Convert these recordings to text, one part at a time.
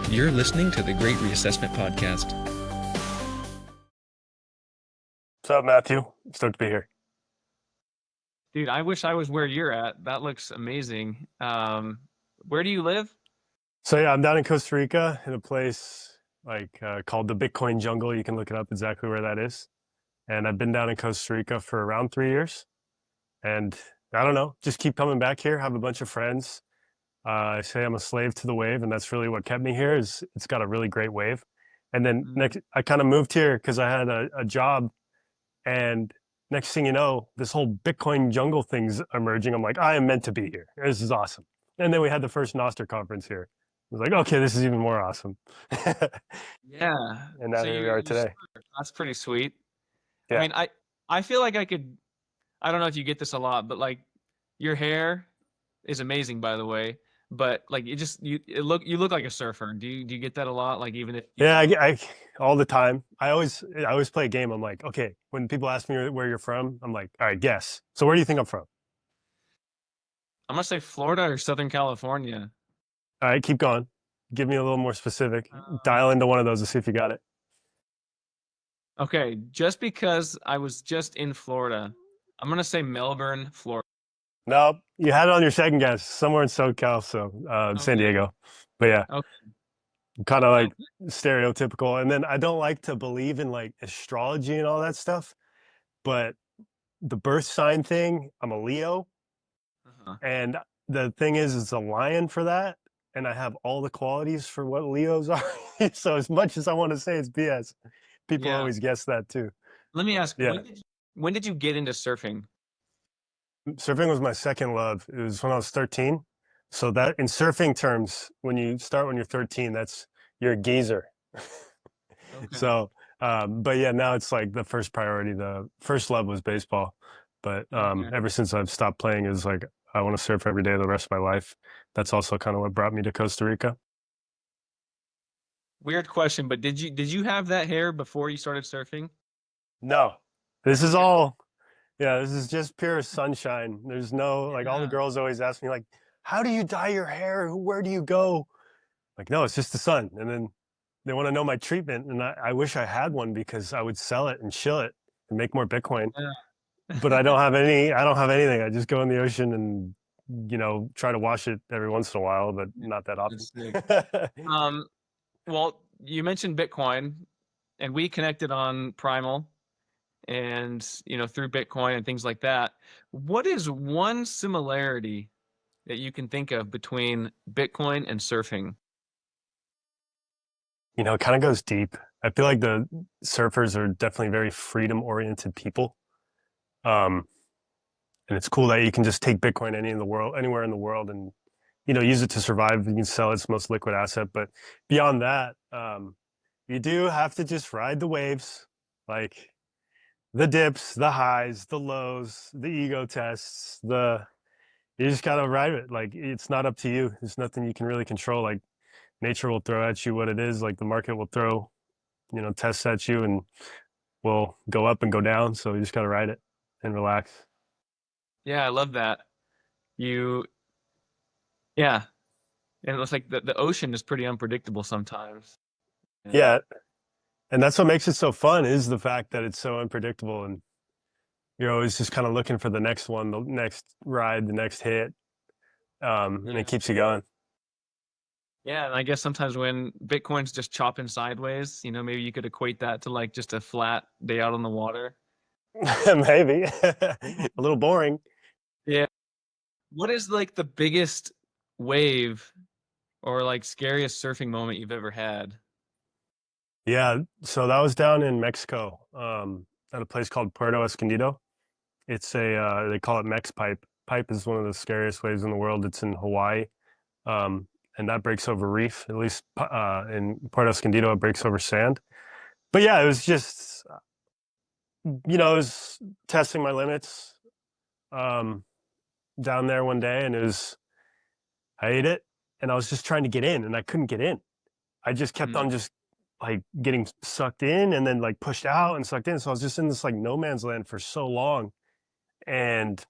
You're listening to the Great Reassessment Podcast. What's up, Matthew? Stoked to be here. Dude, I wish I was where you're at. That looks amazing. Where do you live? So yeah, I'm down in Costa Rica in a place called the Bitcoin Jungle. You can look it up exactly where that is. And I've been down in Costa Rica for around 3 years. And I don't know, just keep coming back here, have a bunch of friends. I say I'm a slave to the wave, and that's really what kept me here. Is it's got a really great wave. And then I kind of moved here because I had a job, and next thing you know, this whole Bitcoin jungle thing's emerging. I'm like, I am meant to be here. This is awesome. And then we had the first Nostr conference here. I was like, okay, this is even more awesome. Yeah. And now here we are today. That's pretty sweet. Yeah. I mean, I feel like I don't know if you get this a lot, but like your hair is amazing, by the way. But like you look like a surfer. Do you get that a lot? Like even if I all the time. I always play a game. I'm like, okay, when people ask me where you're from, I'm like, all right, guess. So where do you think I'm from? I'm gonna say Florida or Southern California. All right, keep going. Give me a little more specific. Dial into one of those to see if you got it. Okay, just because I was just in Florida, I'm gonna say Melbourne, Florida. Nope, you had it on your second guess, somewhere in SoCal, so San Diego. But yeah, kind of like stereotypical. And then I don't like to believe in like astrology and all that stuff, but the birth sign thing, I'm a Leo. And the thing is, it's a lion for that. And I have all the qualities for what Leos are. So as much as I want to say it's BS, people always guess that too. Let me ask, when did you get into surfing? Surfing was my second love. It was when I was 13. So that in surfing terms, when you start when you're 13, you're a geezer. So, but yeah, now it's like the first priority. The first love was baseball. But ever since I've stopped playing, is like I want to surf every day the rest of my life. That's also kind of what brought me to Costa Rica. Weird question, but did you have that hair before you started surfing? No, this is all. Yeah, this is just pure sunshine. There's no like all the girls always ask me like, how do you dye your hair? Where do you go? Like, no, it's just the sun. And then they want to know my treatment, and I wish I had one because I would sell it and shill it and make more Bitcoin. But I don't have any. I don't have anything. I just go in the ocean and try to wash it every once in a while, but not that often. Well, you mentioned Bitcoin, and we connected on Primal, and through Bitcoin and things like that. What is one similarity that you can think of between Bitcoin and surfing? It kind of goes deep. I feel like the surfers are definitely very freedom-oriented people. And it's cool that you can just take Bitcoin anywhere in the world and, use it to survive. You can sell its most liquid asset. But beyond that, you do have to just ride the waves, like the dips, the highs, the lows, the ego tests, you just got to ride it. Like, it's not up to you. There's nothing you can really control. Like, nature will throw at you what it is. Like, the market will throw, tests at you and will go up and go down. So you just got to ride it and relax. Yeah, I love that. And it looks like the ocean is pretty unpredictable sometimes. Yeah. And that's what makes it so fun, is the fact that it's so unpredictable, and you're always just kind of looking for the next one, the next ride, the next hit. And it keeps you going. Yeah, and I guess sometimes when Bitcoin's just chopping sideways, maybe you could equate that to like just a flat day out on the water. Maybe. A little boring. Yeah. What is like the biggest wave or like scariest surfing moment you've ever had? Yeah, so that was down in Mexico, at a place called Puerto Escondido. It's they call it Mex Pipe. Pipe is one of the scariest waves in the world. It's in Hawaii. And that breaks over reef. At least in Puerto Escondido, it breaks over sand. But yeah, it was just, I was testing my limits down there one day, and I ate it, and I was just trying to get in, and I couldn't get in. I just kept on just like getting sucked in and then like pushed out and sucked in. So I was just in this like no man's land for so long. And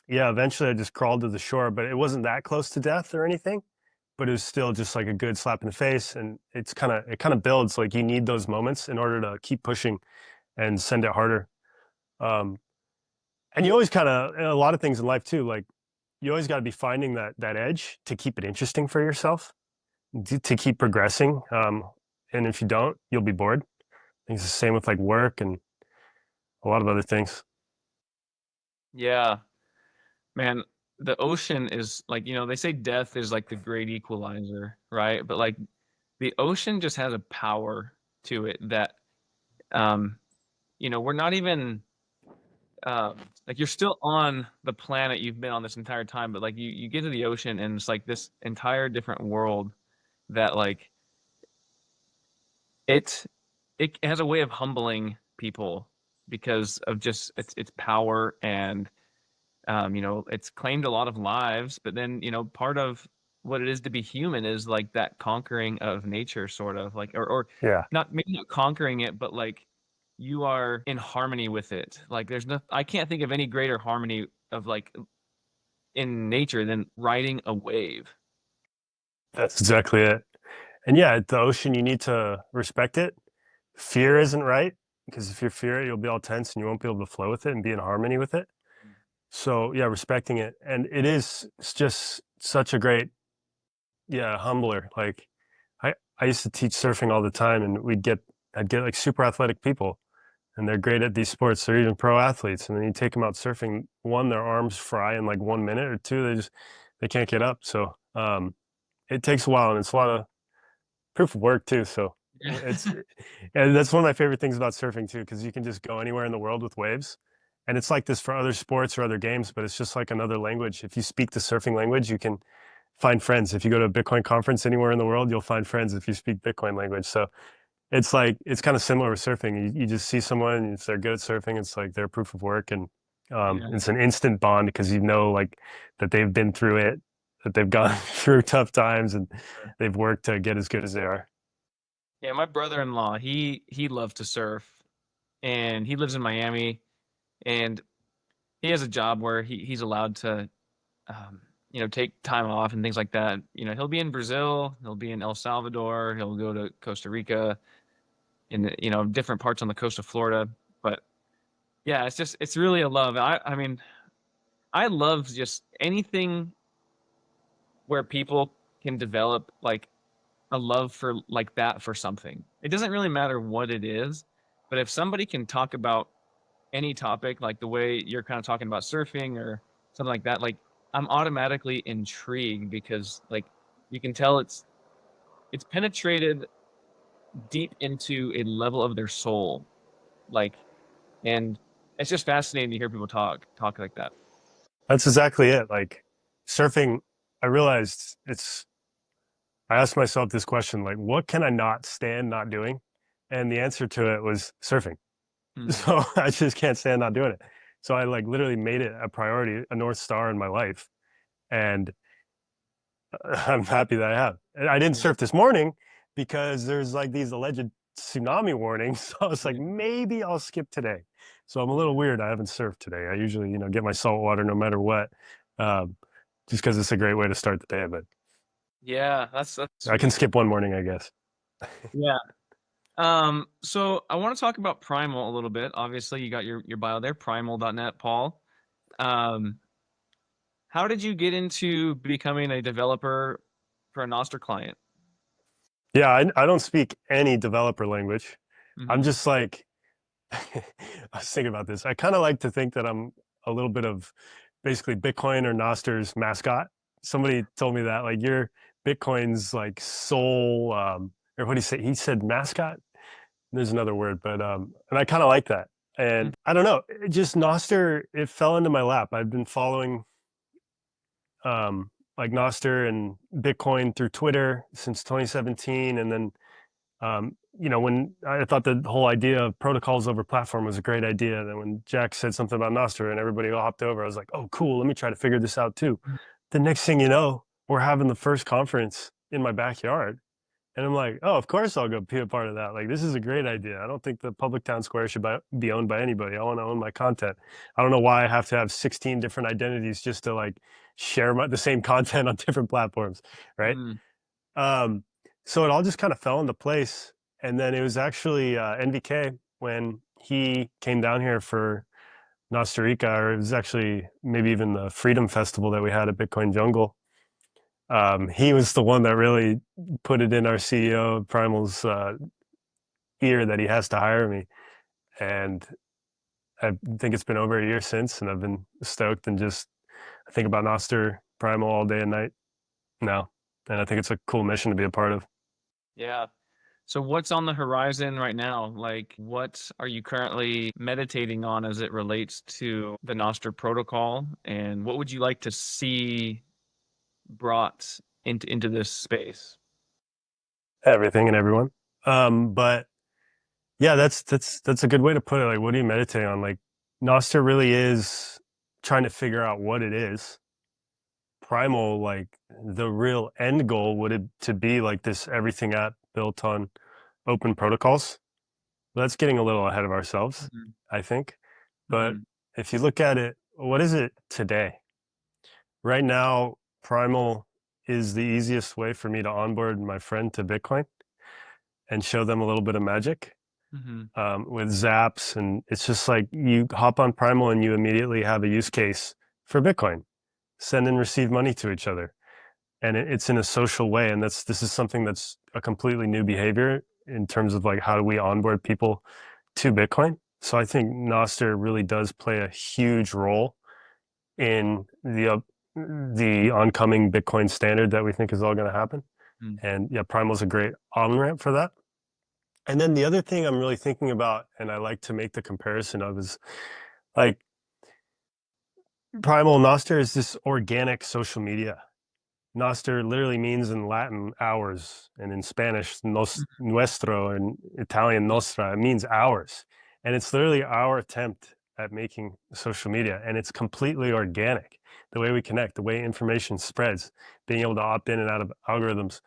yeah, eventually I just crawled to the shore, but it wasn't that close to death or anything. but it was still just like a good slap in the face. And it kind of builds, like you need those moments in order to keep pushing and send it harder. Um, and you always kind of, a lot of things in life too, like you always got to be finding that edge to keep it interesting for yourself, to keep progressing. And if you don't, you'll be bored. I think it's the same with like work and a lot of other things. Yeah, man, the ocean is like, they say death is like the great equalizer, right? But like the ocean just has a power to it that, um, we're not even, like you're still on the planet you've been on this entire time, but like you get to the ocean and it's like this entire different world that like it it has a way of humbling people because of just its power and it's claimed a lot of lives, but then part of what it is to be human is like that conquering of nature, sort of like, or Yeah, not, maybe not conquering it, but like you are in harmony with it. Like there's no, I can't think of any greater harmony of like in nature than riding a wave. that's exactly it. And yeah, at the ocean, you need to respect it. Fear isn't right, because if you fear it, you'll be all tense and you won't be able to flow with it and be in harmony with it. So yeah, respecting it. And it's just such a great, yeah, humbler. Like I used to teach surfing all the time, and I'd get like super athletic people, and they're great at these sports. They're even pro athletes. And then you take them out surfing, one, their arms fry in like 1 minute, or two, they can't get up. So it takes a while, and it's a lot of proof of work too. So it's and that's one of my favorite things about surfing too, because you can just go anywhere in the world with waves. And it's like this for other sports or other games, but it's just like another language. If you speak the surfing language, you can find friends. If you go to a Bitcoin conference anywhere in the world, you'll find friends if you speak Bitcoin language. So it's like it's kind of similar with surfing. You just see someone, and if they're good at surfing, it's like their proof of work, and Yeah. it's an instant bond because you know like that they've been through it, that they've gone through tough times, and they've worked to get as good as they are. Yeah, my brother-in-law, he loves to surf and he lives in Miami and he has a job where he's allowed to take time off and things like that. He'll be in Brazil, he'll be in El Salvador, he'll go to Costa Rica, in different parts on the coast of Florida. But yeah, it's really a love. I mean, I love just anything where people can develop like a love for like that for something. It doesn't really matter what it is, but if somebody can talk about any topic like the way you're kind of talking about surfing or something like that, like I'm automatically intrigued because like you can tell it's penetrated deep into a level of their soul. Like, and it's just fascinating to hear people talk like that. That's exactly it. Like surfing, I realized I asked myself this question, like, what can I not stand not doing? And the answer to it was surfing. Hmm. So I just can't stand not doing it. So I like literally made it a priority, a North Star in my life. And I'm happy that I have. And I didn't Yeah. surf this morning because there's like these alleged tsunami warnings. So I was like, Yeah. maybe I'll skip today. So I'm a little weird. I haven't surfed today. I usually, get my salt water no matter what, um, just because it's a great way to start the day. But Yeah, that's I can sweet. skip one morning, I guess. Yeah. So I want to talk about Primal a little bit. Obviously, you got your bio there, primal.net, Paul. Um, how did you get into becoming a developer for a Nostr client? Yeah, I don't speak any developer language. I'm Hmm. just like, I was thinking about this. I kind of like to think that I'm a little bit of basically Bitcoin or Nostr's mascot. Somebody told me that, like, you're Bitcoin's like soul, or what do you say? He said mascot. There's another word, but and I kind of like that. And I don't know, it just Nostr, it fell into my lap. I've been following like Nostr and Bitcoin through Twitter since 2017, and then when I thought the whole idea of protocols over platform was a great idea, then when Jack said something about Nostr and everybody all hopped over, I was like, oh, cool, let me try to figure this out too. The next thing you know, we're having the first conference in my backyard, And I'm like, oh, of course I'll go be a part of that. Like, this is a great idea. I don't think the public town square should be owned by anybody. I want to own my content. I don't know why I have to have 16 different identities just to like share the same content on different platforms, right? Mm, Um, so it all just kind of fell into place. And then it was actually NVK when he came down here for Nostr Rica, or it was actually maybe even the Freedom Festival that we had at Bitcoin Jungle. He was the one that really put it in our CEO Primal's ear that he has to hire me. And I think it's been over a year since, and I've been stoked and just I think about Nostr Primal all day and night now. And I think it's a cool mission to be a part of. yeah. So what's on the horizon right now? Like, what are you currently meditating on as it relates to the Nostr protocol? And what would you like to see brought into this space? Everything and everyone. But yeah, that's a good way to put it. Like, what do you meditate on? Like, Nostr really is trying to figure out what it is. Primal, like the real end goal would it to be like this everything app built on open protocols. Well, that's getting a little ahead of ourselves, Mhm, I think. But mhm, if you look at it, what is it today? Right now, Primal is the easiest way for me to onboard my friend to Bitcoin and show them a little bit of magic mhm, with zaps. And it's just like you hop on Primal and you immediately have a use case for Bitcoin, send and receive money to each other. And it's in a social way. And this is something that's a completely new behavior in terms of like, how do we onboard people to Bitcoin? So I think Nostr really does play a huge role in the oncoming Bitcoin standard that we think is all going to happen. mhm, And yeah, Primal's a great on-ramp for that. And then the other thing I'm really thinking about, and I like to make the comparison of, is like Primal Nostr is this organic social media. Nostr literally means in Latin hours, and in Spanish nuestro, and Italian nostra. It means ours, and it's literally our attempt at making social media, and it's completely organic. The way we connect, the way information spreads, being able to opt in and out of algorithms,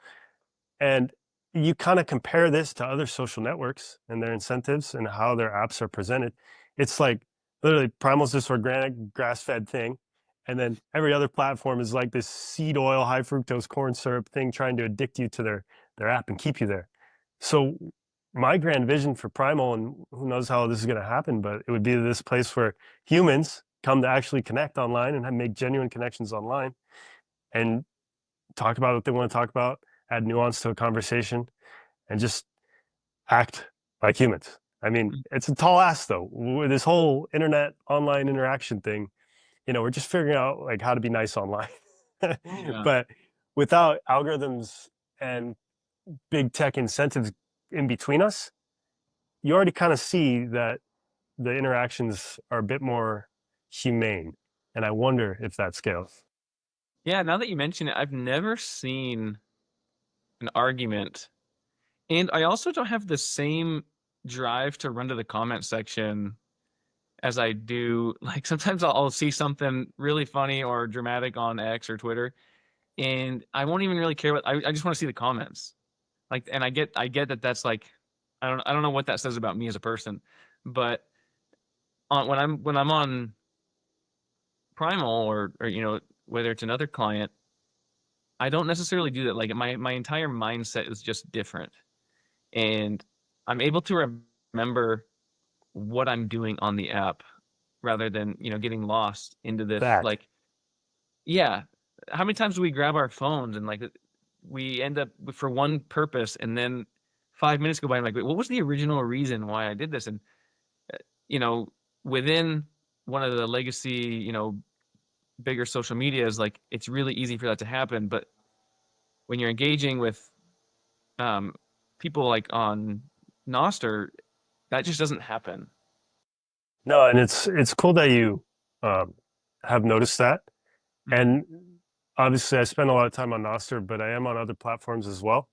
and you kind of compare this to other social networks and their incentives and how their apps are presented. It's like literally Primal's this organic grass-fed thing. And then every other platform is like this seed oil, high fructose corn syrup thing trying to addict you to their app and keep you there. So my grand vision for Primal, and who knows how this is going to happen, but it would be this place where humans come to actually connect online and make genuine connections online and talk about what they want to talk about, add nuance to a conversation, and just act like humans. I mean, mhm. it's a tall ask though. With this whole internet online interaction thing, we're just figuring out like how to be nice online. Yeah. But without algorithms and big tech incentives in between us, you already kind of see that the interactions are a bit more humane. And I wonder if that scales. Yeah, now that you mention it, I've never seen an argument. And I also don't have the same drive to run to the comment section as I do. Like sometimes I'll see something really funny or dramatic on X or Twitter, and I won't even really care what I just want to see the comments. Like, and I get that that's like, I don't know what that says about me as a person, but when I'm on Primal or whether it's another client, I don't necessarily do that. Like my entire mindset is just different, and I'm able to remember what I'm doing on the app rather than getting lost into this. That Like, yeah, how many times do we grab our phones and like we end up for one purpose, and then 5 minutes go by and like, wait, what was the original reason why I did this? And uh, you know within one of the legacy bigger social medias, like it's really easy for that to happen. But when you're engaging with um, people like on Nostr, that just doesn't happen. no, and it's cool that you um, have noticed that. Mhm. And obviously, I spend a lot of time on Nostr, but I am on other platforms as well.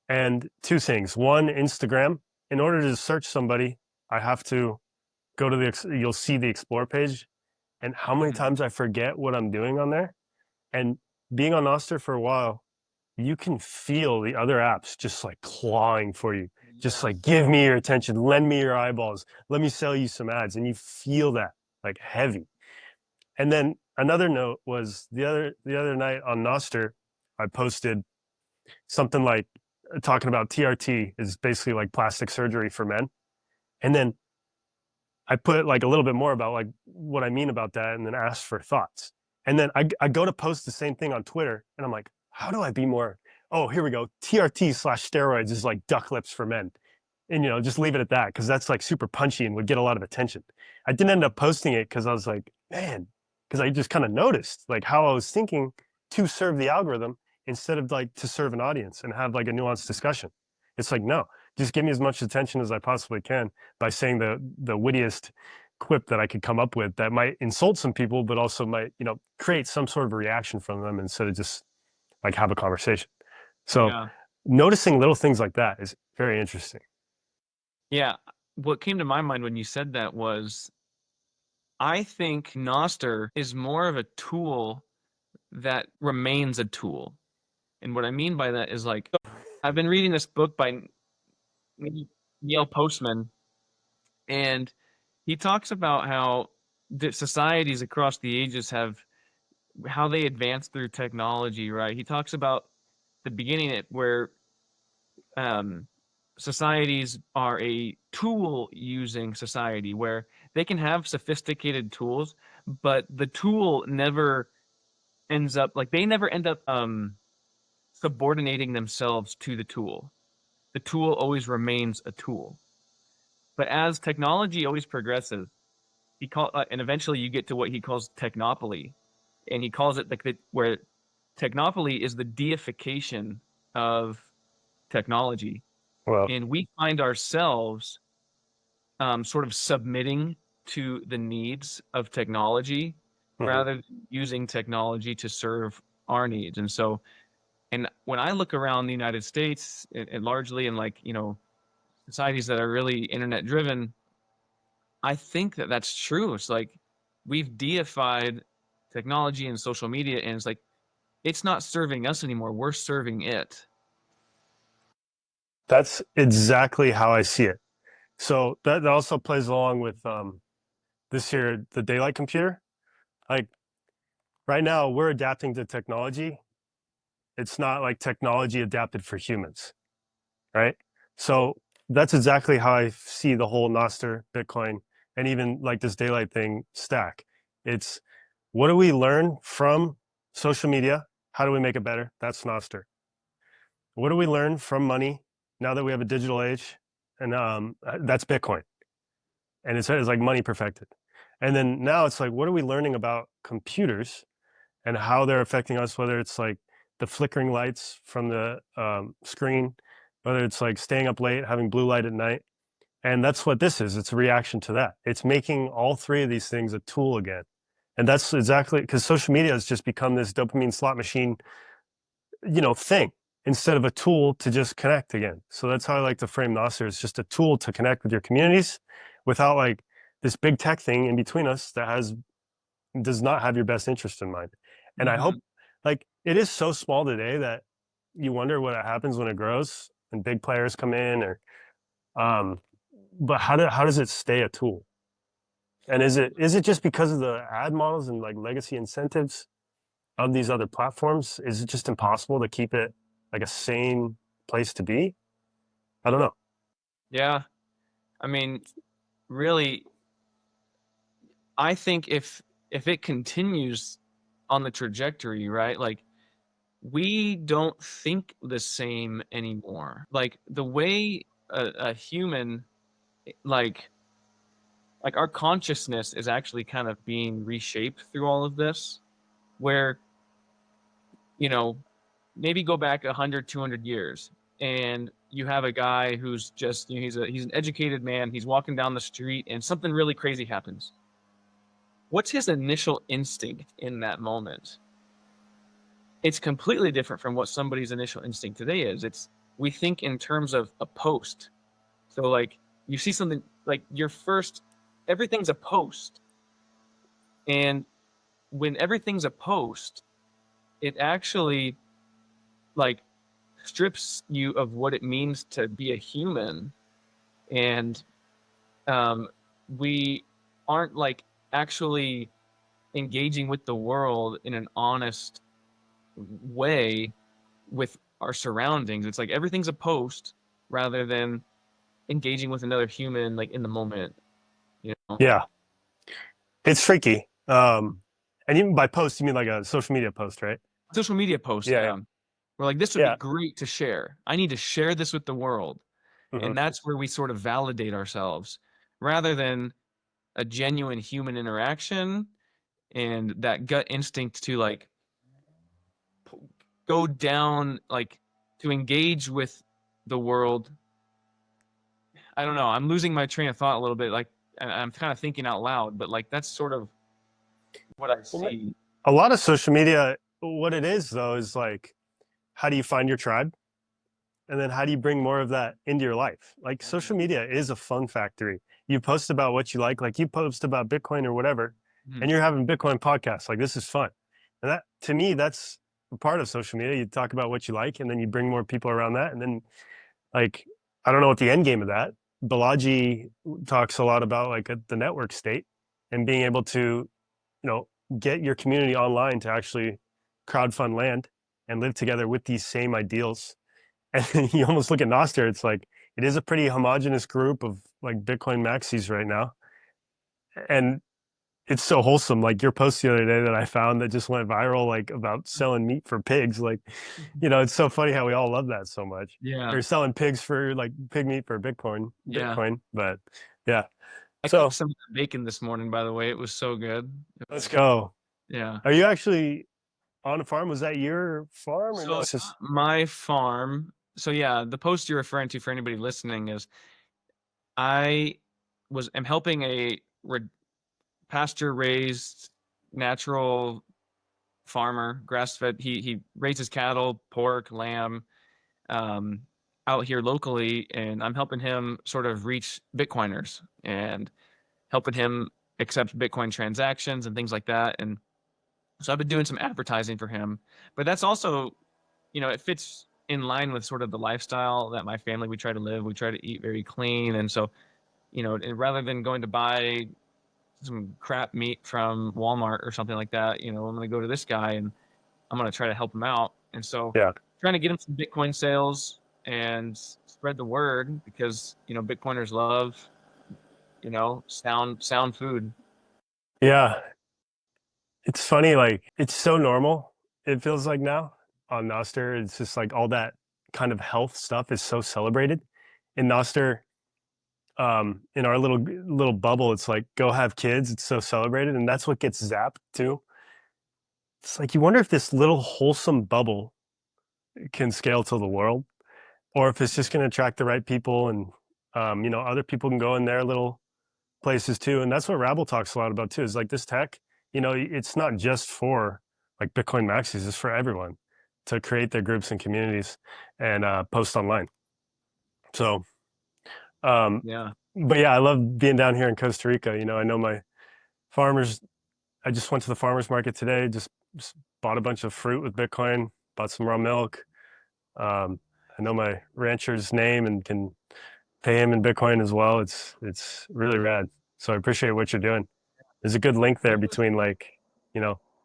And two things. One, Instagram. In order to search somebody, I have to go to you'll see the explore page. And how many Mhm. times I forget what I'm doing on there. And being on Nostr for a while, you can feel the other apps just like clawing for you, just like, give me your attention, lend me your eyeballs, let me sell you some ads. And you feel that like heavy. And then another note was the other night on Nostr, I posted something like talking about TRT is basically like plastic surgery for men. And then I put like a little bit more about like what I mean about that, and then asked for thoughts. And then I go to post the same thing on Twitter, and I'm like, how do I be more? Oh, here we go. TRT/steroids is like duck lips for men, and just leave it at that because that's like super punchy and would get a lot of attention. I didn't end up posting it because I was like, man, because I just kind of noticed like how I was thinking to serve the algorithm instead of like to serve an audience and have like a nuanced discussion. It's like, no, just give me as much attention as I possibly can by saying the wittiest quip that I could come up with that might insult some people, but also might, create some sort of a reaction from them instead of just like have a conversation. So Yeah. noticing little things like that is very interesting. Yeah. What came to my mind when you said that was, I think Nostr is more of a tool that remains a tool. And what I mean by that is like, I've been reading this book by Neil Postman, and he talks about how the societies across the ages have how they advance through technology, right? He talks about the beginning where societies are a tool using society where they can have sophisticated tools, but the tool never ends up like they never end up subordinating themselves to the tool. The tool always remains a tool. But as technology always progresses, and eventually you get to what he calls technopoly, and he calls it like where technopoly is the deification of technology, Well, and we find ourselves sort of submitting to the needs of technology rather than using technology to serve our needs. And so, and when I look around the United States and largely in like, societies that are really internet driven, I think that that's true. It's like we've deified technology and social media, and it's like it's not serving us anymore. We're serving it. that's exactly how I see it. So that also plays along with this here, the daylight computer. Like right now, we're adapting to technology. It's not like technology adapted for humans, right? So that's exactly how I see the whole Nostr, Bitcoin, and even like this daylight thing stack. It's what do we learn from social media? How do we make it better? That's Nostr. What do we learn from money now that we have a digital age? And that's Bitcoin. And it's like money perfected. And then now it's like, what are we learning about computers and how they're affecting us, whether it's like the flickering lights from the screen, whether it's like staying up late, having blue light at night. And that's what this is. It's a reaction to that. It's making all three of these things a tool again. And that's exactly because social media has just become this dopamine slot machine, thing instead of a tool to just connect again. So that's how I like to frame Nostr. It's just a tool to connect with your communities without like this big tech thing in between us that does not have your best interest in mind. And I hope like it is so small today that you wonder what happens when it grows and big players come in or but how does it stay a tool? And is it just because of the ad models and like legacy incentives of these other platforms? Is it just impossible to keep it like a sane place to be? I don't know. Yeah. I mean, really, I think if it continues on the trajectory, right? Like we don't think the same anymore. Like the way a human like our consciousness is actually kind of being reshaped through all of this, where you know maybe go back 100 200 years and you have a guy who's just he's an educated man, he's walking down the street and something really crazy happens. What's his initial instinct in that moment? It's completely different from what somebody's initial instinct today is. We think in terms of a post. So like you see something like everything's a post. And when everything's a post, it actually like strips you of what it means to be a human. And we aren't like actually engaging with the world in an honest way with our surroundings. It's like everything's a post rather than engaging with another human like in the moment, you know. Yeah, it's tricky. And even by post, you mean like a social media post, right? Social media posts, Yeah, yeah. We're like, this would be yeah. great to share. I need to share this with the world. Hmm. And that's where we sort of validate ourselves rather than a genuine human interaction and that gut instinct to like go down, like to engage with the world. I don't know. I'm losing my train of thought a little bit. Like, and I'm kind of thinking out loud, but like that's sort of what I Well, see. a lot of social media, what it is though, is like, how do you find your tribe? And then how do you bring more of that into your life? Like social media is a fun factory. You post about what you like you post about Bitcoin or whatever, Mhm. and you're having Bitcoin podcasts. Like this is fun. And that, to me, that's a part of social media. You talk about what you like, and then you bring more people around that. And then, like, I don't know what the end game of that. Balaji talks a lot about like the network state and being able to, get your community online to actually crowdfund land and live together with these same ideals. And you almost look at Nostr, it's like it is a pretty homogenous group of like Bitcoin maxis right now. And it's so wholesome. Like your post the other day that I found that just went viral, like about selling meat for pigs. Like, it's so funny how we all love that so much. Yeah. Or selling pigs for like pig meat for Bitcoin. Yeah. But yeah. I So cooked some bacon this morning, by the way. It was so good. let's go. Yeah. Are you actually on a farm? Was that your farm or So no? it's not my farm. So yeah, the post you're referring to for anybody listening is I am helping a pasture raised natural farmer, grass fed. He raises cattle, pork, lamb, um, out here locally, and I'm helping him sort of reach Bitcoiners and helping him accept Bitcoin transactions and things like that. And so I've been doing some advertising for him, but that's also, it fits in line with sort of the lifestyle that my family, we try to live. We try to eat very clean. And so, and rather than going to buy some crap meat from Walmart or something like that, I'm going to go to this guy and I'm going to try to help him out. And so Yeah. trying to get him some Bitcoin sales and spread the word because, Bitcoiners love, sound food. Yeah. It's funny, like it's so normal. It feels like now on Nostr, it's just like all that kind of health stuff is so celebrated. In Nostr, in our little bubble, it's like go have kids. It's so celebrated, and that's what gets zapped too. It's like you wonder if this little wholesome bubble can scale to the world, or if it's just going to attract the right people, and other people can go in their little places too. And that's what Rabble talks a lot about too. Is like this tech, it's not just for like Bitcoin maxis; it's for everyone to create their groups and communities and post online. So, Yeah. but yeah, I love being down here in Costa Rica. I know my farmers. I just went to the farmers market today. Just bought a bunch of fruit with Bitcoin. Bought some raw milk. I know my rancher's name and can pay him in Bitcoin as well. It's really rad. So I appreciate what you're doing. There's a good link there between like,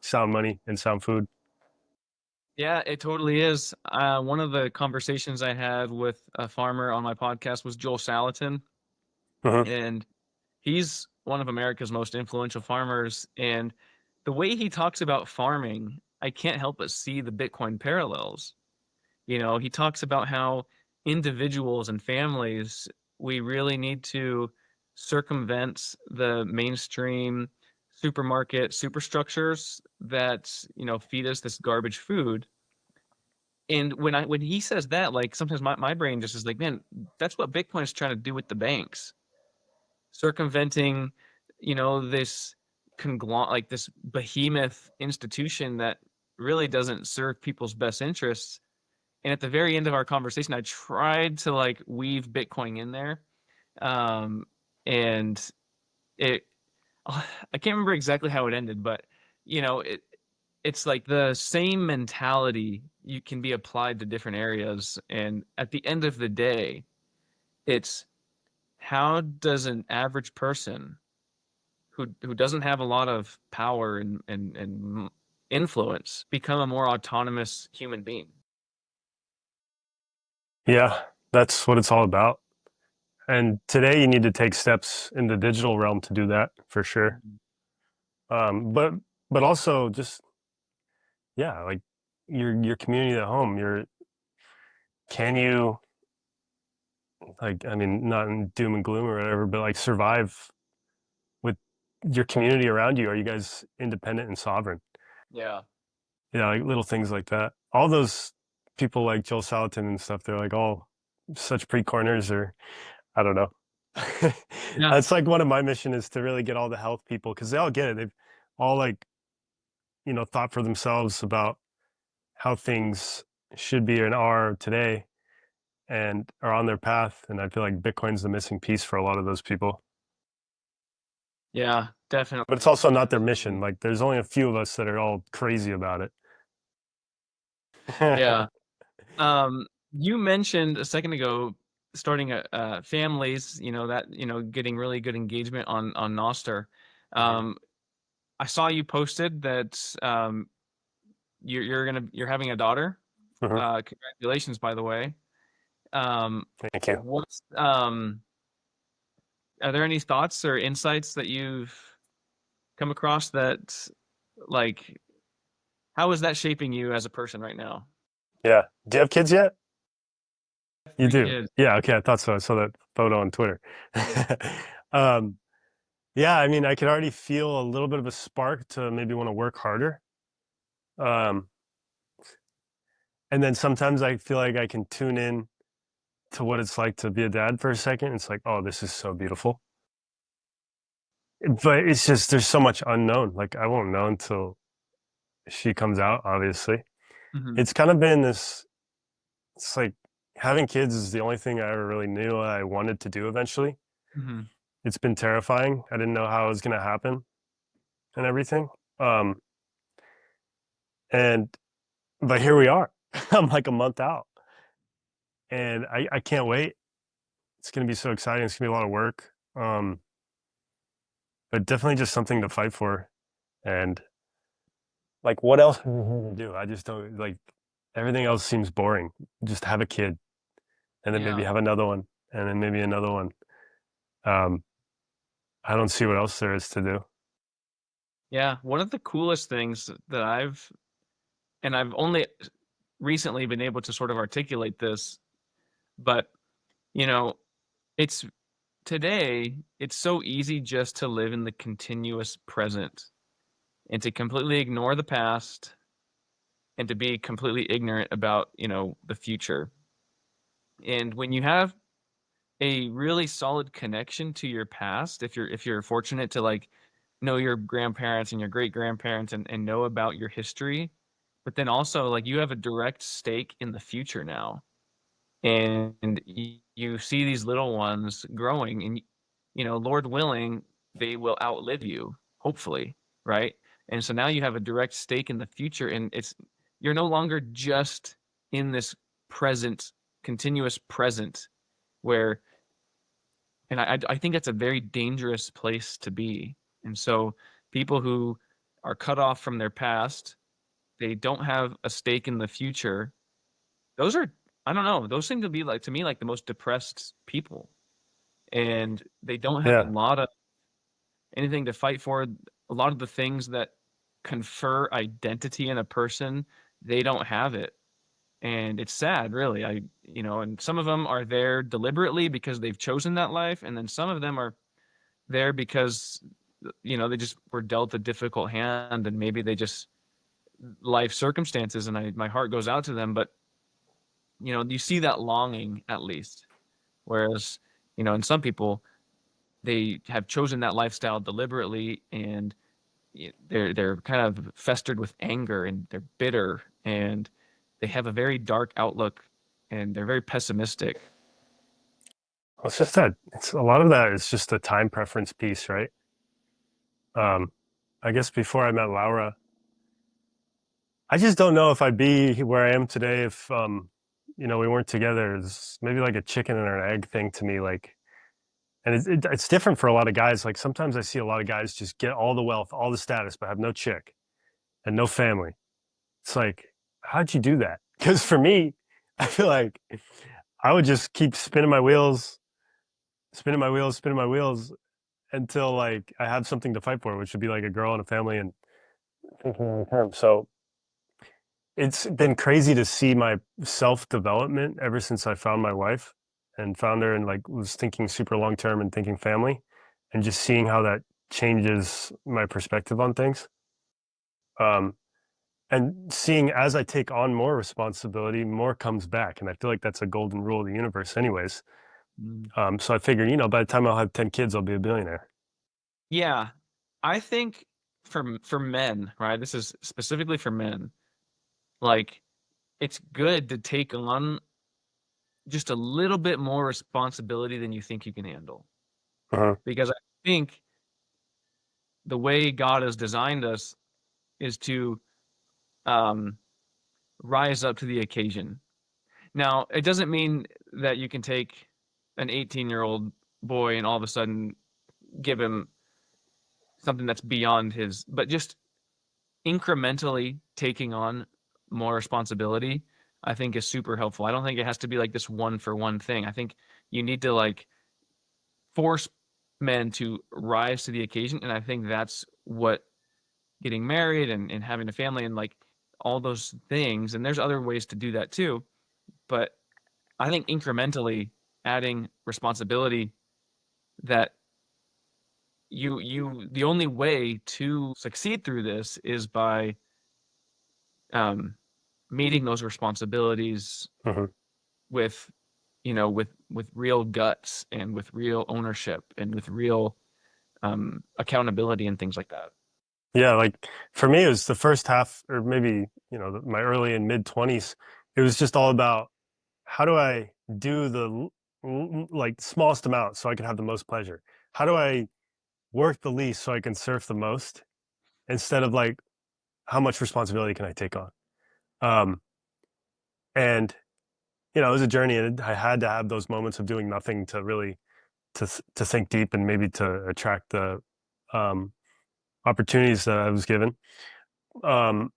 sound money and sound food. Yeah, it totally is. One of the conversations I had with a farmer on my podcast was Joel Salatin, Mhm. and he's one of America's most influential farmers. And the way he talks about farming, I can't help but see the Bitcoin parallels. He talks about how individuals and families, we really need to circumvent the mainstream supermarket superstructures that, feed us this garbage food. And when he says that, like sometimes my brain just is like, man, that's what Bitcoin is trying to do with the banks, circumventing, this like this behemoth institution that really doesn't serve people's best interests. And at the very end of our conversation, I tried to like weave Bitcoin in there. Um, and it, I can't remember exactly how it ended, but it it's like the same mentality you can be applied to different areas. And at the end of the day, it's how does an average person who doesn't have a lot of power and influence become a more autonomous human being? Yeah, that's what it's all about. And today you need to take steps in the digital realm to do that for sure. But also just, yeah, like your community at home, can you, like, I mean, not in doom and gloom or whatever, but like survive with your community around you? Are you guys independent and sovereign? Yeah. Yeah, like little things like that. All those people like Joel Salatin and stuff, they're like all such pre-corners, or I don't know. Yeah. That's like one of my mission is to really get all the health people, because they all get it. They've all like, thought for themselves about how things should be and are today and are on their path. And I feel like Bitcoin's the missing piece for a lot of those people. Yeah, definitely. But it's also not their mission. Like there's only a few of us that are all crazy about it. Yeah. You mentioned a second ago starting families, that, getting really good engagement on Nostr. I saw you posted that you're having a daughter. Mhm. Congratulations, by the way. Thank you. What's are there any thoughts or insights that you've come across that, like, how is that shaping you as a person right now? Yeah. Do you have kids yet? You 3 do? kids. Yeah. Okay. I thought so. I saw that photo on Twitter. Yeah. um, yeah. I mean, I could already feel a little bit of a spark to maybe want to work harder. Um, and then sometimes I feel like I can tune in to what it's like to be a dad for a second. It's like, oh, this is so beautiful. But it's just there's so much unknown. Like I won't know until she comes out, obviously. Mhm. It's kind of been this, it's like having kids is the only thing I ever really knew I wanted to do eventually. Mhm. It's been terrifying. I didn't know how it was gonna happen and everything. Um, and but here we are. I'm like a month out. And I can't wait. It's gonna be so exciting. It's gonna be a lot of work. But definitely just something to fight for. And like what else can you do? I just don't like everything else seems boring. Just have a kid and then maybe Yeah. have another one and then maybe another one. Um, I don't see what else there is to do. Yeah. One of the coolest things that I've only recently been able to sort of articulate this, but, you know, it's today, it's so easy just to live in the continuous present and to completely ignore the past and to be completely ignorant about, the future. And when you have a really solid connection to your past, if you're fortunate to like know your grandparents and your great grandparents and know about your history, but then also like you have a direct stake in the future now. And you see these little ones growing and Lord willing, they will outlive you, hopefully, right? And so now you have a direct stake in the future, and you're no longer just in this present, continuous present where, and I think that's a very dangerous place to be. And so people who are cut off from their past, they don't have a stake in the future. Those are, I don't know, those seem to be like, to me, like the most depressed people. And they don't have a Yeah. lot of anything to fight for. A lot of the things that confer identity in a person, they don't have it. And it's sad, really. And some of them are there deliberately because they've chosen that life. And then some of them are there because, they just were dealt a difficult hand and maybe they just life circumstances. And my heart goes out to them. But, you see that longing at least. Whereas, in some people, they have chosen that lifestyle deliberately and they're kind of festered with anger and they're bitter and they have a very dark outlook and they're very pessimistic. Well, it's just that it's a lot of that is just a time preference piece, right? Um, I guess before I met Laura, I just don't know if I'd be where I am today if we weren't together. It's maybe like a chicken and an egg thing to me. Like, and it's different for a lot of guys. Like sometimes I see a lot of guys just get all the wealth, all the status, but have no chick and no family. It's like, how'd you do that? Because for me, I feel like I would just keep spinning my wheels until like I have something to fight for, which would be like a girl and a family and thinking long term. So it's been crazy to see my self development ever since I found my wife and found her and like was thinking super long term and thinking family and just seeing how that changes my perspective on things. Um, and seeing as I take on more responsibility, more comes back. And I feel like that's a golden rule of the universe, anyways. Mm. So I figured, by the time I'll have 10 kids, I'll be a billionaire. Yeah, I think for men, right? This is specifically for men. Like, it's good to take on just a little bit more responsibility than you think you can handle. Uh-huh. Because I think the way God has designed us is to um, rise up to the occasion. Now, it doesn't mean that you can take an 18-year-old boy and all of a sudden give him something that's beyond his, but just incrementally taking on more responsibility, I think is super helpful. I don't think it has to be like this one for one thing. I think you need to like force men to rise to the occasion. And I think that's what getting married and having a family and like all those things. And there's other ways to do that too. But I think incrementally adding responsibility that the only way to succeed through this is by um, meeting those responsibilities Uh-huh. with with real guts and with real ownership and with real accountability and things like that. Yeah, like for me, it was the first half, or maybe, my early and mid 20s. It was just all about how do I do the like smallest amount so I can have the most pleasure? How do I work the least so I can surf the most instead of like how much responsibility can I take on? Um, and it was a journey, and I had to have those moments of doing nothing to really to think deep and maybe to attract the um, opportunities that I was given. Um,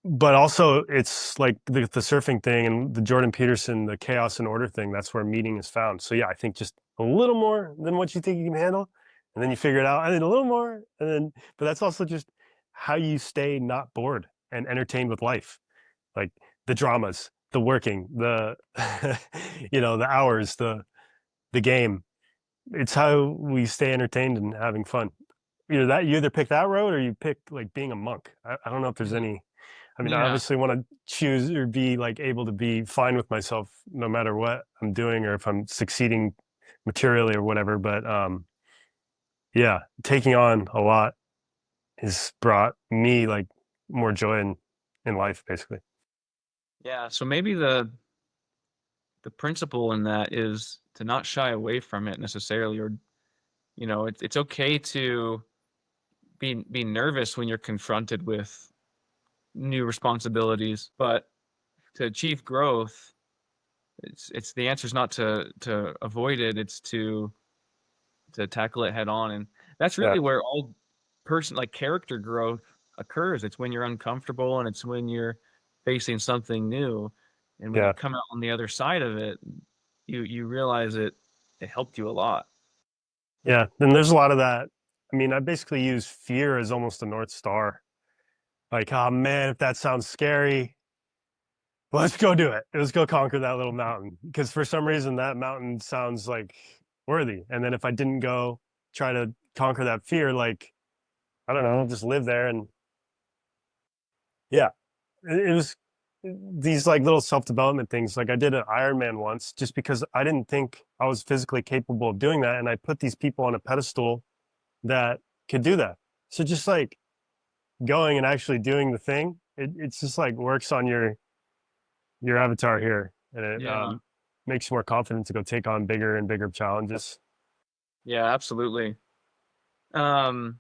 but also it's like the surfing thing and the Jordan Peterson, the chaos and order thing. That's where meaning is found. So yeah, I think just a little more than what you think you can handle, and then you figure it out, and then a little more, and then. But that's also just how you stay not bored and entertained with life, like the dramas, the working, the the hours, the game. It's how we stay entertained and having fun. You either pick that road or you pick like being a monk. I don't know if there's Mhm. any. I mean, I Yeah, obviously want to choose or be like able to be fine with myself no matter what I'm doing or if I'm succeeding materially or whatever. But yeah, taking on a lot has brought me like more joy in life, basically. yeah. So maybe the principle in that is to not shy away from it necessarily, or it's okay to be nervous when you're confronted with new responsibilities, but to achieve growth, it's the answer is not to avoid it, it's to tackle it head on. And that's Yeah, really where all like character growth occurs. It's when you're uncomfortable and it's when you're facing something new. And when you yeah, come out on the other side of it, you realize it helped you a lot. yeah. And there's a lot of that. I mean, I basically use fear as almost a North Star. Like, oh man, if that sounds scary, let's go do it. Let's go conquer that little mountain. Because for some reason, that mountain sounds like worthy. And then if I didn't go try to conquer that fear, like, I don't know, just live there. And yeah, it was these like little self development things. Like I did an Ironman once just because I didn't think I was physically capable of doing that. And I put these people on a pedestal that could do that. So just like going and actually doing the thing, it's just like works on your avatar here, and it Yeah. makes you more confident to go take on bigger and bigger challenges. Yeah, absolutely. Um,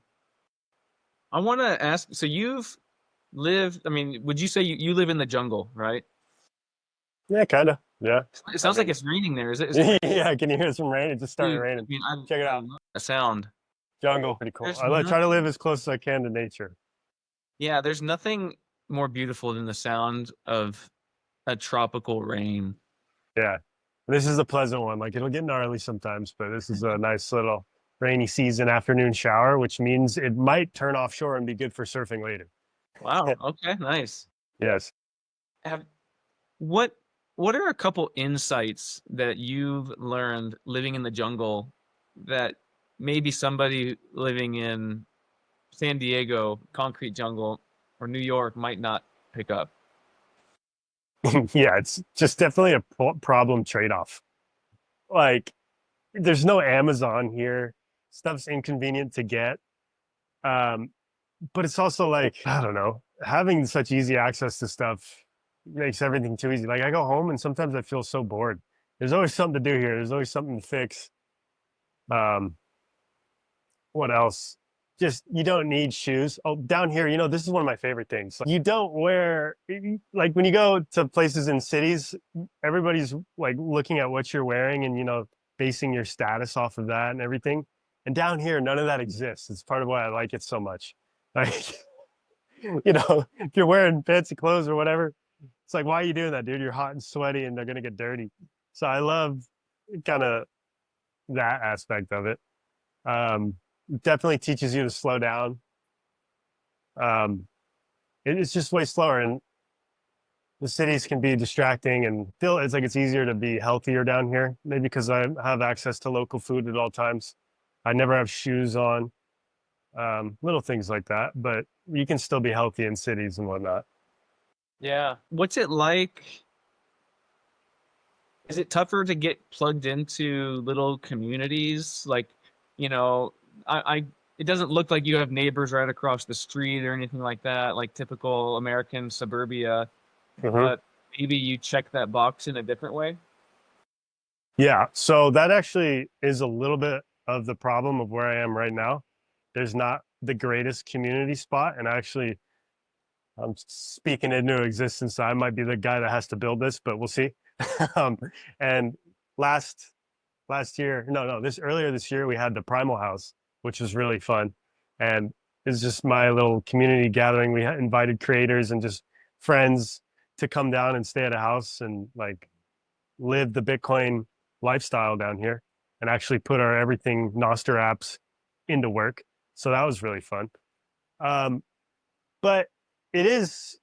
I want to ask, so you've live? I mean, would you say you live in the jungle, right? Yeah, kind of. Yeah. It sounds like it's raining there. Is it? Yeah, can you hear some rain? It just started Dude, I raining. mean, Check it I out. love that sound. Jungle, pretty cool. There's Try to live nothing, as close as I can to nature. yeah, there's nothing more beautiful than the sound of a tropical rain. Yeah. This is a pleasant one. Like it'll get gnarly sometimes, but this is a nice little rainy season afternoon shower, which means it might turn offshore and be good for surfing later. Wow. Okay. Nice. Yes. Have what what are a couple insights that you've learned living in the jungle that maybe somebody living in San Diego, concrete jungle, or New York might not pick up? Yeah, it's just definitely a problem trade-off. Like there's no Amazon here. Stuff's inconvenient to get. Um, but it's also like, I don't know, having such easy access to stuff makes everything too easy. Like I go home and sometimes I feel so bored. There's always something to do here. There's always something to fix. Um, what else? Just you don't need shoes. Oh, down here, this is one of my favorite things. You don't wear like when you go to places in cities, everybody's like looking at what you're wearing and basing your status off of that and everything. And down here, none of that exists. It's part of why I like it so much. Like, if you're wearing fancy clothes or whatever, it's like, why are you doing that, dude? You're hot and sweaty and they're gonna get dirty. So I love kind of that aspect of it. Um, Definitely teaches you to slow down. Um, it's just way slower, and the cities can be distracting and feel it's like it's easier to be healthier down here. Maybe because I have access to local food at all times. I never have shoes on, little things like that, but you can still be healthy in cities and whatnot. Yeah. What's it like? Is it tougher to get plugged into little communities? Like, you know, I it doesn't look like you have neighbors right across the street or anything like that, like typical American suburbia, Mhm. but maybe you check that box in a different way. Yeah, so that actually is a little bit of the problem of where I am right now. There's not the greatest community spot, and actually, I'm speaking into existence. So I might be the guy that has to build this, but we'll see. um, and last last year, no, this earlier this year, we had the Primal house, which was really fun, and it's just my little community gathering. We invited creators and just friends to come down and stay at a house and like live the Bitcoin lifestyle down here, and actually put our everything Nostr apps into work. So that was really fun. Um, but it is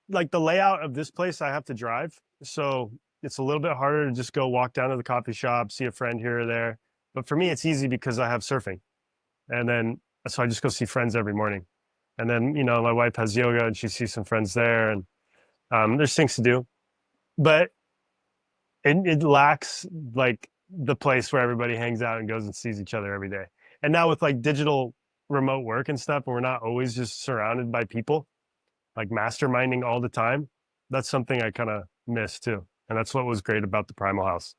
like the layout of this place I have to drive. So it's a little bit harder to just go walk down to the coffee shop, see a friend here or there. But for me, it's easy because I have surfing. And then, so I just go see friends every morning. And then, my wife has yoga and she sees some friends there. And there's things to do. But it lacks like the place where everybody hangs out and goes and sees each other every day. And now with like digital remote work and stuff, and we're not always just surrounded by people like masterminding all the time. That's something I kind of miss too. And that's what was great about the Primal house.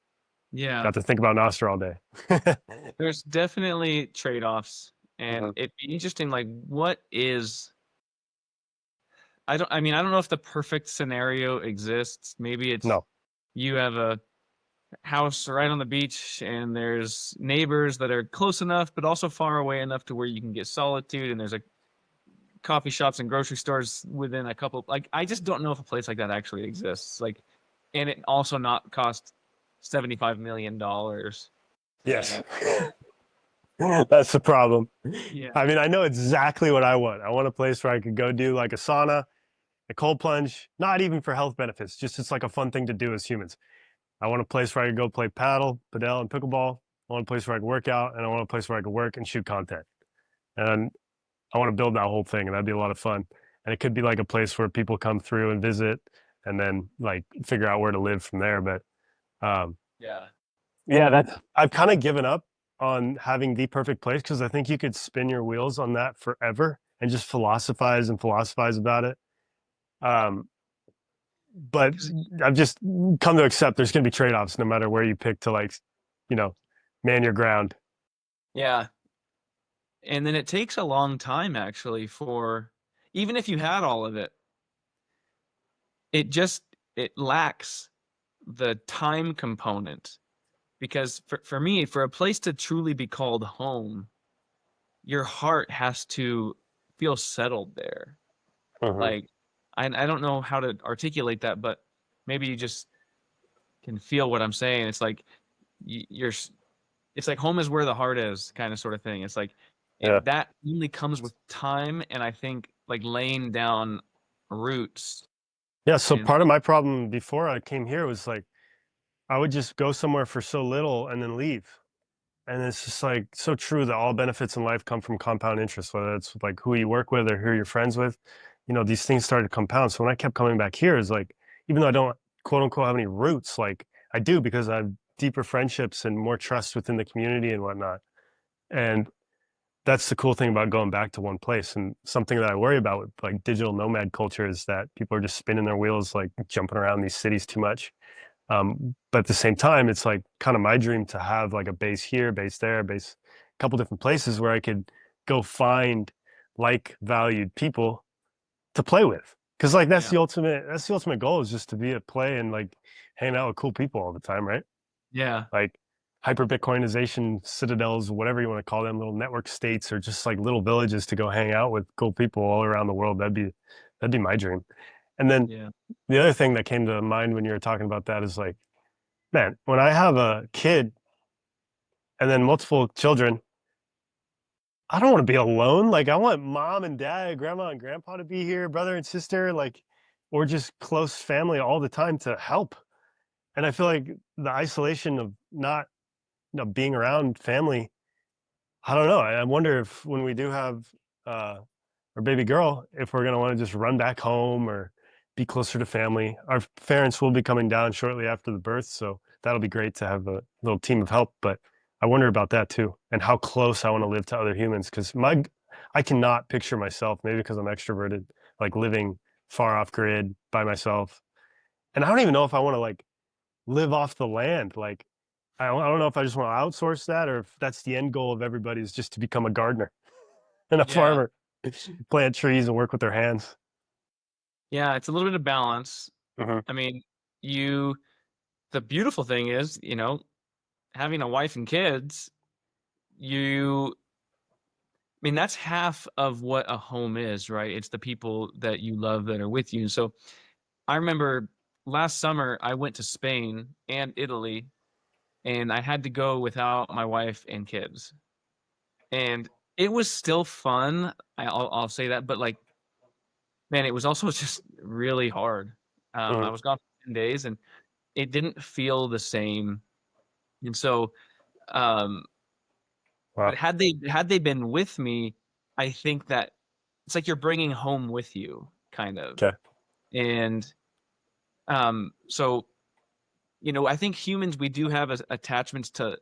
Yeah. Got to think about Nostr all day. There's definitely trade-offs, and Mhm. it'd be interesting, like what is I mean, I don't know if the perfect scenario exists. Maybe it's No. you have a house right on the beach and there's neighbors that are close enough but also far away enough to where you can get solitude, and there's a coffee shops and grocery stores within a couple. Like I just don't know if a place like that actually exists. Like, and it also not cost $75 million. Yes. That's the problem. Yeah. I mean, I know exactly what I want. I want a place where I could go do like a sauna, a cold plunge, not even for health benefits, just it's like a fun thing to do as humans. I want a place where I could go play padel, and pickleball. I want a place where I could work out, and I want a place where I could work and shoot content. And I want to build that whole thing, and that'd be a lot of fun. And it could be like a place where people come through and visit, and then like figure out where to live from there. But Yeah. yeah, I've kind of given up on having the perfect place because I think you could spin your wheels on that forever and just philosophize and philosophize about it. Um, but I've just come to accept there's going to be trade-offs no matter where you pick to like, you know, man your ground. Yeah. And then it takes a long time actually for, even if you had all of it, it lacks the time component, because for me, for a place to truly be called home, your heart has to feel settled there. Mhm. Like, I don't know how to articulate that, but maybe you just can feel what I'm saying. It's like you're it's like home is where the heart is, kind of sort of thing. It's like Yeah. that only comes with time, and I think like laying down roots. Yeah. So And part of my problem before I came here was like I would just go somewhere for so little and then leave. And it's just like so true that all benefits in life come from compound interest, whether it's like who you work with or who you're friends with. These things started to compound. So when I kept coming back here, it's like, even though I don't quote unquote have any roots, like I do because I have deeper friendships and more trust within the community and whatnot. And that's the cool thing about going back to one place. And something that I worry about with like digital nomad culture is that people are just spinning their wheels, like jumping around these cities too much. But at the same time, it's like kind of my dream to have like a base here, base there, base a couple different places where I could go find like valued people to play with. Cause like yeah, that's the ultimate goal, is just to be at play and like hang out with cool people all the time, right? yeah, Like hyper Bitcoinization citadels, whatever you want to call them, little network states or just like little villages to go hang out with cool people all around the world. That'd be my dream. And then yeah, the other thing that came to mind when you were talking about that is like, man, when I have a kid and then multiple children, I don't want to be alone. Like I want mom and dad, grandma and grandpa to be here, brother and sister, like, or just close family all the time to help. And I feel like the isolation of not, being around family, I don't know. I wonder if when we do have uh, our baby girl, if we're gonna want to just run back home or be closer to family. Our parents will be coming down shortly after the birth, so that'll be great to have a little team of help. But I wonder about that too, and how close I want to live to other humans. Because I cannot picture myself, maybe because I'm extroverted, like living far off grid by myself. And I don't even know if I want to like live off the land. Like I don't know if I just want to outsource that, or if that's the end goal of everybody, is just to become a gardener and a yeah, farmer, plant trees and work with their hands. yeah. It's a little bit of balance. Mhm. I mean, you. The beautiful thing is, having a wife and kids. I mean, that's half of what a home is, right? It's the people that you love that are with you. So I remember last summer I went to Spain and Italy, and I had to go without my wife and kids. And it was still fun. I'll say that, but like, man, it was also just really hard. I Mhm. was gone for 10 days, and it didn't feel the same. And so, um, but Wow. had they been with me, I think that it's like you're bringing home with you, kind of. Okay. And so I think humans, we do have attachments to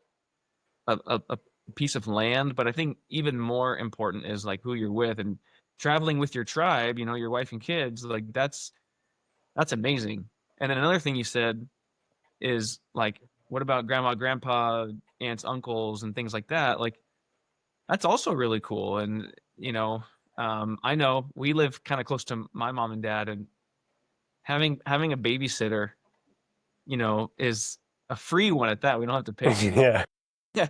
a piece of land, but I think even more important is like who you're with, and traveling with your tribe, your wife and kids, like that's amazing. And then another thing you said is like, what about grandma, grandpa, aunts, uncles, and things like that? Like, that's also really cool. And I know we live kind of close to my mom and dad, and having a babysitter, is a free one at that. We don't have to pay. Yeah. Yeah,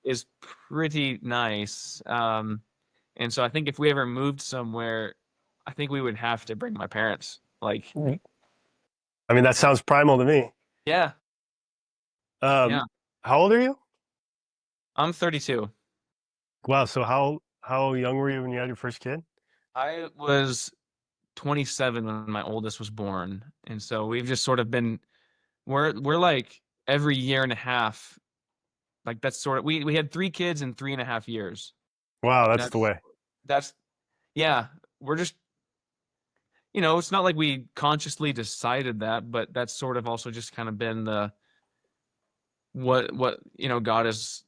is pretty nice. And so I think if we ever moved somewhere, I think we would have to bring my parents. Like, I mean, that sounds primal to me. yeah, Um, yeah. how old are you? I'm 32. Wow. So how young were you when you had your first kid? I was 27 when my oldest was born, and so we've just sort of been we're like every year and a half. Like that's sort of we had 3 kids in 3.5 years. Wow, And that's the that's way. that's yeah. We're just it's not like we consciously decided that, but that's sort of also just kind of been the what God has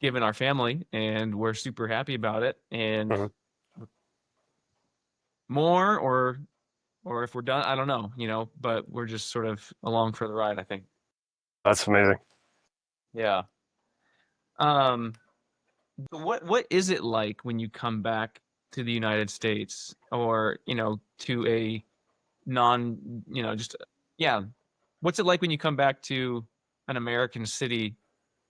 given our family, and we're super happy about it. And Mhm. more or if we're done, I don't know, but we're just sort of along for the ride, I think. That's amazing. Yeah. Um, what is it like when you come back to the United States, or to just yeah. What's it like when you come back to an American city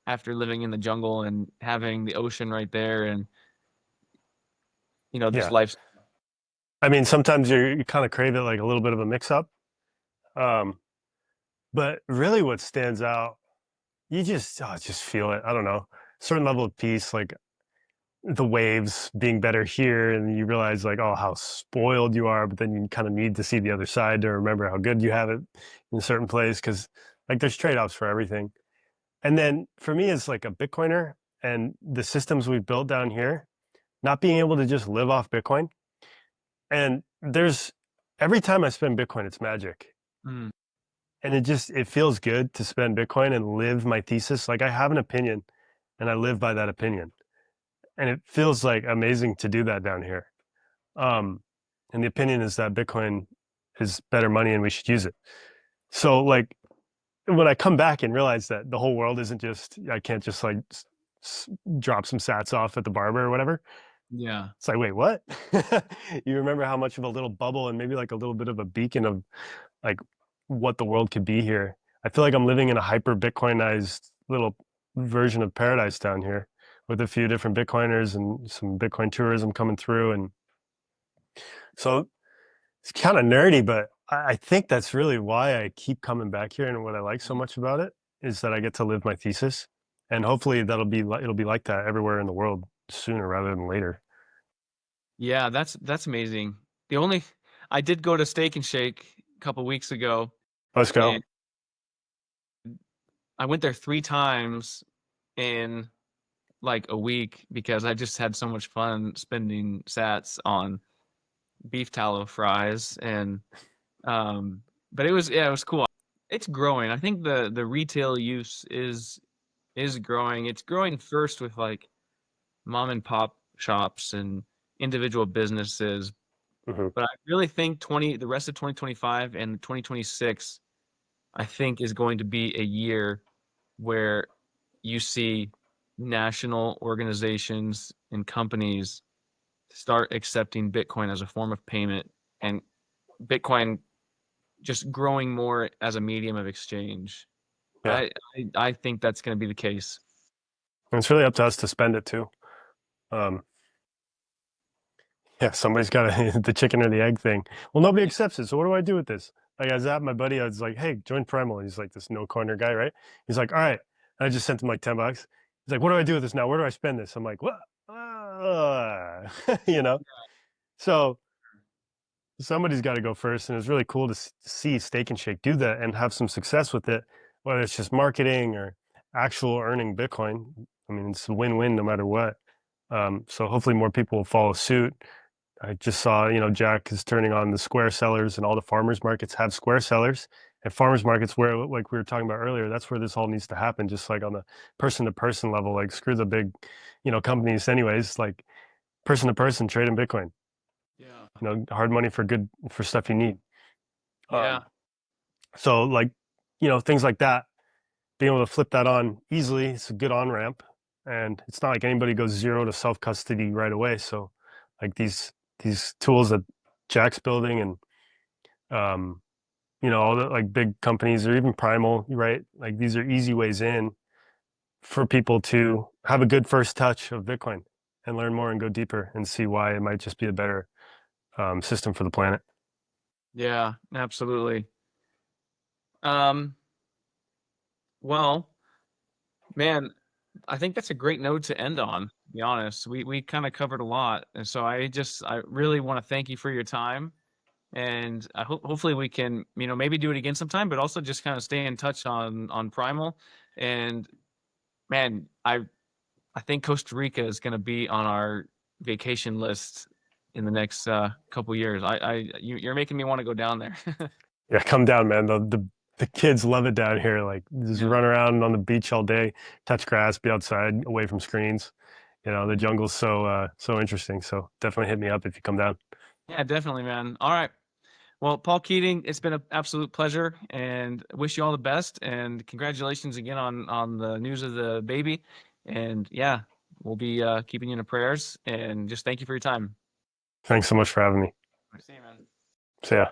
after living in the jungle and having the ocean right there and this Yeah. life? I mean, sometimes you kind of crave it, like a little bit of a mix up. Um, but really what stands out, you just feel it. I don't know, certain level of peace, like the waves being better here, and you realize like, oh, how spoiled you are, but then you kind of need to see the other side to remember how good you have it in a certain place, because like there's trade-offs for everything. And then for me as like a Bitcoiner and the systems we've built down here, not being able to just live off Bitcoin. And there's every time I spend Bitcoin, it's magic. Mm, And it feels good to spend Bitcoin and live my thesis. Like I have an opinion and I live by that opinion. And it feels like amazing to do that down here. Um, and the opinion is that Bitcoin is better money and we should use it. So like when I come back and realize that the whole world isn't just, I can't just like drop some sats off at the barber or whatever. yeah. It's like, wait, what? You remember how much of a little bubble and maybe like a little bit of a beacon of like what the world could be here. I feel like I'm living in a hyper Bitcoinized little version of paradise down here with a few different Bitcoiners and some Bitcoin tourism coming through. And so it's kind of nerdy, but I think that's really why I keep coming back here. And what I like so much about it is that I get to live my thesis. And hopefully it'll be like that everywhere in the world sooner rather than later. Yeah, that's amazing. I did go to Steak and Shake a couple weeks ago, Let's go. and I went there 3 times in like a week because I just had so much fun spending sats on beef tallow fries and but it was cool. It's growing. I think the retail use is growing. It's growing first with like mom and pop shops and individual businesses. Hmm. But I really think the rest of 2025 and 2026, I think is going to be a year where you see national organizations and companies start accepting Bitcoin as a form of payment and Bitcoin just growing more as a medium of exchange. Yeah. I think that's going to be the case. And it's really up to us to spend it too. Um, yeah, somebody's got the chicken or the egg thing. Well, nobody accepts it. So what do I do with this? Like I zapped my buddy. I was like, hey, join Primal. He's like this no corner guy, right? He's like, all right. And I just sent him like $10. He's like, what do I do with this now? Where do I spend this? I'm like, what? You know? So somebody's got to go first. And it's really cool to see Steak and Shake do that and have some success with it, whether it's just marketing or actual earning Bitcoin. I mean, it's a win-win no matter what. So hopefully more people will follow suit. I just saw, Jack is turning on the square sellers and all the farmers markets have square sellers and farmers markets where, like we were talking about earlier, that's where this all needs to happen. Just like on the person to person level, like screw the big, companies anyways, like person to person trade in Bitcoin, Yeah. hard money for stuff you need. Yeah. So like, things like that, being able to flip that on easily, it's a good on ramp. And it's not like anybody goes zero to self custody right away. So like these tools that Jack's building and all the like big companies or even Primal, right? Like these are easy ways in for people to have a good first touch of Bitcoin and learn more and go deeper and see why it might just be a better system for the planet. Yeah, absolutely. Um, well, man, I think that's a great note to end on, to be honest. We kind of covered a lot. And so I really want to thank you for your time. And I hope hopefully we can, maybe do it again sometime, but also just kind of stay in touch on Primal. And man, I think Costa Rica is going to be on our vacation list in the next couple years. You're making me want to go down there. Yeah, come down, man. The kids love it down here. Like just Yeah. run around on the beach all day, touch grass, be outside, away from screens. The jungle's so interesting. So definitely hit me up if you come down. Yeah, definitely, man. All right. Well, Paul Keating, it's been an absolute pleasure, and wish you all the best. And congratulations again on the news of the baby. And yeah, we'll be keeping you in the prayers. And just thank you for your time. Thanks so much for having me. See you, man. See ya.